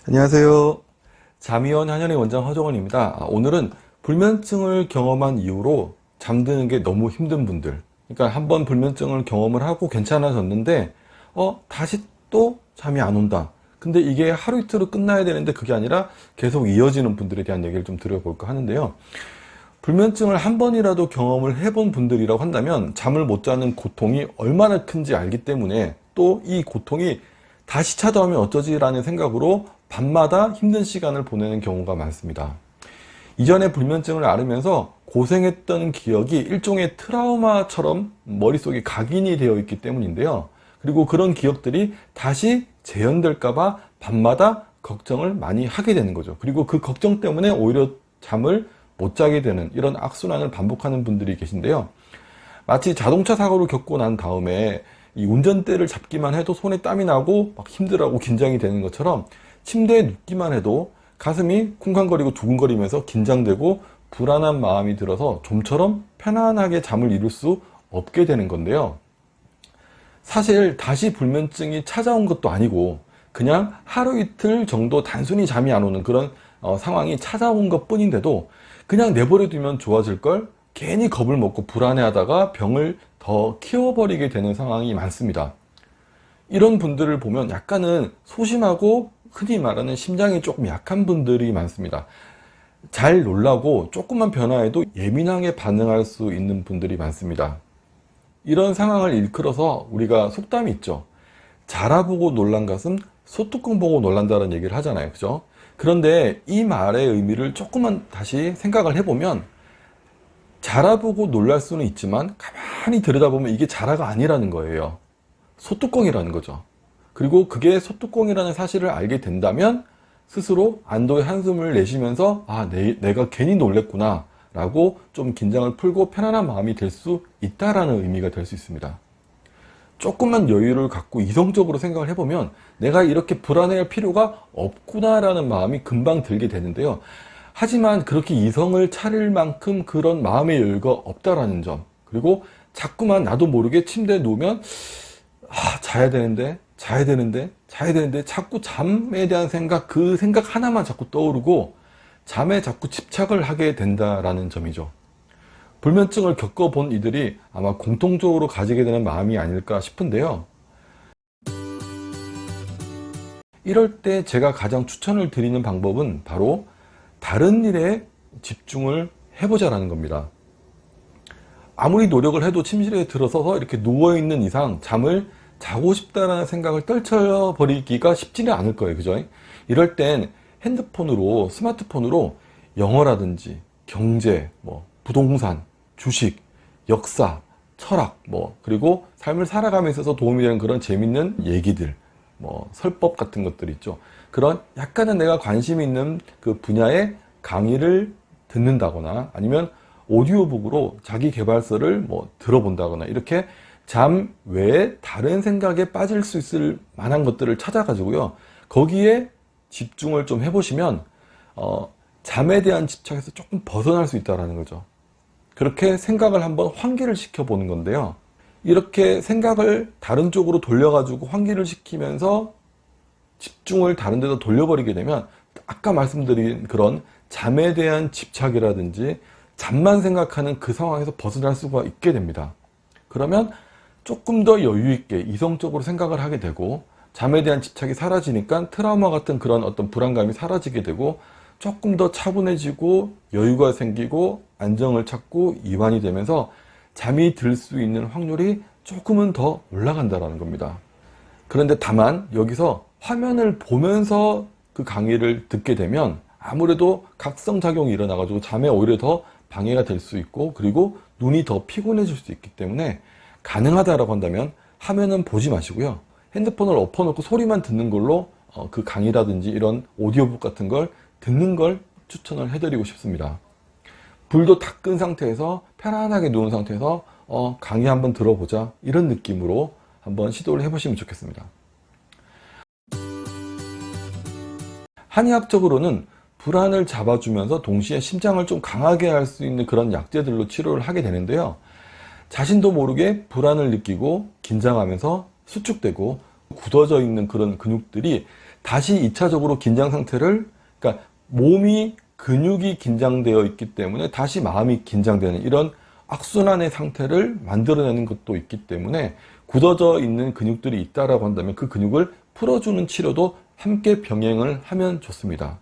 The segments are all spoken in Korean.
안녕하세요. 잠이원 한연의 원장 허정원입니다. 오늘은 불면증을 경험한 이후로 잠드는 게 너무 힘든 분들, 그러니까 한번 불면증을 경험을 하고 괜찮아졌는데 다시 또 잠이 안 온다. 근데 이게 하루 이틀로 끝나야 되는데 그게 아니라 계속 이어지는 분들에 대한 얘기를 좀 드려볼까 하는데요. 불면증을 한 번이라도 경험을 해본 분들이라고 한다면 잠을 못 자는 고통이 얼마나 큰지 알기 때문에, 또 이 고통이 다시 찾아오면 어쩌지라는 생각으로 밤마다 힘든 시간을 보내는 경우가 많습니다. 이전에 불면증을 앓으면서 고생했던 기억이 일종의 트라우마처럼 머릿속에 각인이 되어 있기 때문인데요. 그리고 그런 기억들이 다시 재현될까봐 밤마다 걱정을 많이 하게 되는 거죠. 그리고 그 걱정 때문에 오히려 잠을 못 자게 되는 이런 악순환을 반복하는 분들이 계신데요. 마치 자동차 사고를 겪고 난 다음에 이 운전대를 잡기만 해도 손에 땀이 나고 막 힘들어하고 긴장이 되는 것처럼 침대에 눕기만 해도 가슴이 쿵쾅거리고 두근거리면서 긴장되고 불안한 마음이 들어서 좀처럼 편안하게 잠을 이룰 수 없게 되는 건데요. 사실 다시 불면증이 찾아온 것도 아니고 그냥 하루 이틀 정도 단순히 잠이 안 오는 그런 상황이 찾아온 것 뿐인데도 그냥 내버려 두면 좋아질 걸 괜히 겁을 먹고 불안해하다가 병을 더 키워버리게 되는 상황이 많습니다. 이런 분들을 보면 약간은 소심하고 흔히 말하는 심장이 조금 약한 분들이 많습니다. 잘 놀라고 조금만 변화해도 예민하게 반응할 수 있는 분들이 많습니다. 이런 상황을 일컬어서 우리가 속담이 있죠. 자라보고 놀란 것은 소뚜껑 보고 놀란다는 얘기를 하잖아요. 그죠? 그런데 이 말의 의미를 조금만 다시 생각을 해보면, 자라보고 놀랄 수는 있지만 가만히 들여다보면 이게 자라가 아니라는 거예요. 소뚜껑이라는 거죠. 그리고 그게 소뚜껑이라는 사실을 알게 된다면 스스로 안도의 한숨을 내쉬면서 내가 괜히 놀랬구나 라고 좀 긴장을 풀고 편안한 마음이 될 수 있다라는 의미가 될 수 있습니다. 조금만 여유를 갖고 이성적으로 생각을 해보면 내가 이렇게 불안해할 필요가 없구나라는 마음이 금방 들게 되는데요. 하지만 그렇게 이성을 차릴 만큼 그런 마음의 여유가 없다라는 점, 그리고 자꾸만 나도 모르게 침대에 누우면 자야 되는데 자꾸 잠에 대한 생각, 그 생각 하나만 자꾸 떠오르고 잠에 자꾸 집착을 하게 된다라는 점이죠. 불면증을 겪어본 이들이 아마 공통적으로 가지게 되는 마음이 아닐까 싶은데요. 이럴 때 제가 가장 추천을 드리는 방법은 바로 다른 일에 집중을 해보자라는 겁니다. 아무리 노력을 해도 침실에 들어서서 이렇게 누워있는 이상 잠을 자고 싶다라는 생각을 떨쳐버리기가 쉽지는 않을 거예요. 그죠? 이럴 땐 핸드폰으로, 스마트폰으로 영어라든지 경제, 부동산, 주식, 역사, 철학, 그리고 삶을 살아감에 있어서 도움이 되는 그런 재밌는 얘기들, 설법 같은 것들 있죠. 그런 약간은 내가 관심이 있는 그 분야의 강의를 듣는다거나 아니면 오디오북으로 자기 개발서를 들어본다거나, 이렇게 잠 외에 다른 생각에 빠질 수 있을 만한 것들을 찾아가지고요. 거기에 집중을 좀 해보시면 잠에 대한 집착에서 조금 벗어날 수 있다는 거죠. 그렇게 생각을 한번 환기를 시켜보는 건데요. 이렇게 생각을 다른 쪽으로 돌려가지고 환기를 시키면서 집중을 다른 데다 돌려버리게 되면 아까 말씀드린 그런 잠에 대한 집착이라든지 잠만 생각하는 그 상황에서 벗어날 수가 있게 됩니다. 그러면 조금 더 여유 있게 이성적으로 생각을 하게 되고 잠에 대한 집착이 사라지니까 트라우마 같은 그런 어떤 불안감이 사라지게 되고 조금 더 차분해지고 여유가 생기고 안정을 찾고 이완이 되면서 잠이 들 수 있는 확률이 조금은 더 올라간다는 겁니다. 그런데 다만 여기서 화면을 보면서 그 강의를 듣게 되면 아무래도 각성작용이 일어나가지고 잠에 오히려 더 방해가 될 수 있고, 그리고 눈이 더 피곤해질 수 있기 때문에 가능하다라고 한다면 화면은 보지 마시고요. 핸드폰을 엎어놓고 소리만 듣는 걸로 그 강의라든지 이런 오디오북 같은 걸 듣는 걸 추천을 해드리고 싶습니다. 불도 다 끈 상태에서 편안하게 누운 상태에서 강의 한번 들어보자, 이런 느낌으로 한번 시도를 해보시면 좋겠습니다. 한의학적으로는 불안을 잡아주면서 동시에 심장을 좀 강하게 할 수 있는 그런 약재들로 치료를 하게 되는데요. 자신도 모르게 불안을 느끼고 긴장하면서 수축되고 굳어져 있는 그런 근육들이 다시 2차적으로 긴장 상태를, 그러니까 몸이 근육이 긴장되어 있기 때문에 다시 마음이 긴장되는 이런 악순환의 상태를 만들어내는 것도 있기 때문에 굳어져 있는 근육들이 있다라고 한다면 그 근육을 풀어주는 치료도 함께 병행을 하면 좋습니다.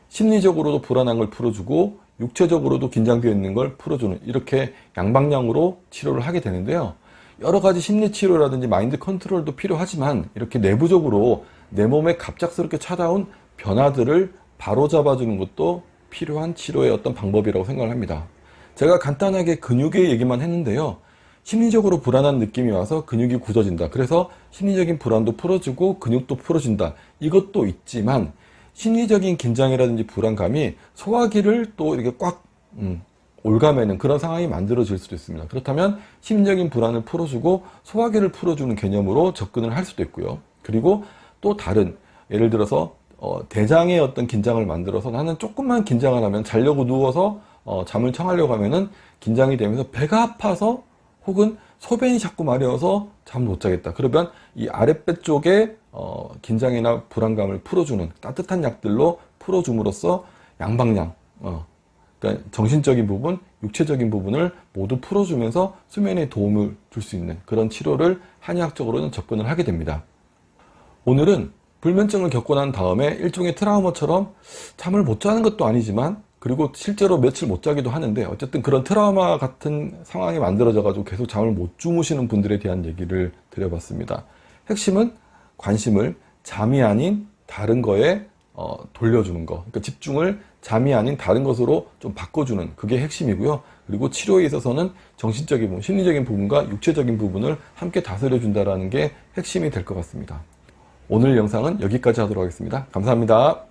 심리적으로도 불안한 걸 풀어주고 육체적으로도 긴장되어 있는 걸 풀어주는, 이렇게 양방향으로 치료를 하게 되는데요. 여러 가지 심리 치료라든지 마인드 컨트롤도 필요하지만 이렇게 내부적으로 내 몸에 갑작스럽게 찾아온 변화들을 바로잡아주는 것도 필요한 치료의 어떤 방법이라고 생각을 합니다. 제가 간단하게 근육의 얘기만 했는데요. 심리적으로 불안한 느낌이 와서 근육이 굳어진다. 그래서 심리적인 불안도 풀어주고 근육도 풀어진다. 이것도 있지만 심리적인 긴장이라든지 불안감이 소화기를 또 이렇게 꽉 올가매는 그런 상황이 만들어질 수도 있습니다. 그렇다면 심리적인 불안을 풀어주고 소화기를 풀어주는 개념으로 접근을 할 수도 있고요. 그리고 또 다른, 예를 들어서 대장의 어떤 긴장을 만들어서 나는 조금만 긴장을 하면 자려고 누워서 잠을 청하려고 하면은 긴장이 되면서 배가 아파서 혹은 소변이 자꾸 마려워서 잠 못 자겠다. 그러면 이 아랫배 쪽에 긴장이나 불안감을 풀어주는 따뜻한 약들로 풀어줌으로써 양방향, 그러니까 정신적인 부분, 육체적인 부분을 모두 풀어주면서 수면에 도움을 줄 수 있는 그런 치료를 한의학적으로는 접근을 하게 됩니다. 오늘은 불면증을 겪고 난 다음에 일종의 트라우마처럼 잠을 못 자는 것도 아니지만, 그리고 실제로 며칠 못 자기도 하는데 어쨌든 그런 트라우마 같은 상황이 만들어져 가지고 계속 잠을 못 주무시는 분들에 대한 얘기를 드려봤습니다. 핵심은 관심을 잠이 아닌 다른 거에 돌려주는 거, 그러니까 집중을 잠이 아닌 다른 것으로 좀 바꿔주는, 그게 핵심이고요. 그리고 치료에 있어서는 정신적인 부분, 심리적인 부분과 육체적인 부분을 함께 다스려준다는 게 핵심이 될 것 같습니다. 오늘 영상은 여기까지 하도록 하겠습니다. 감사합니다.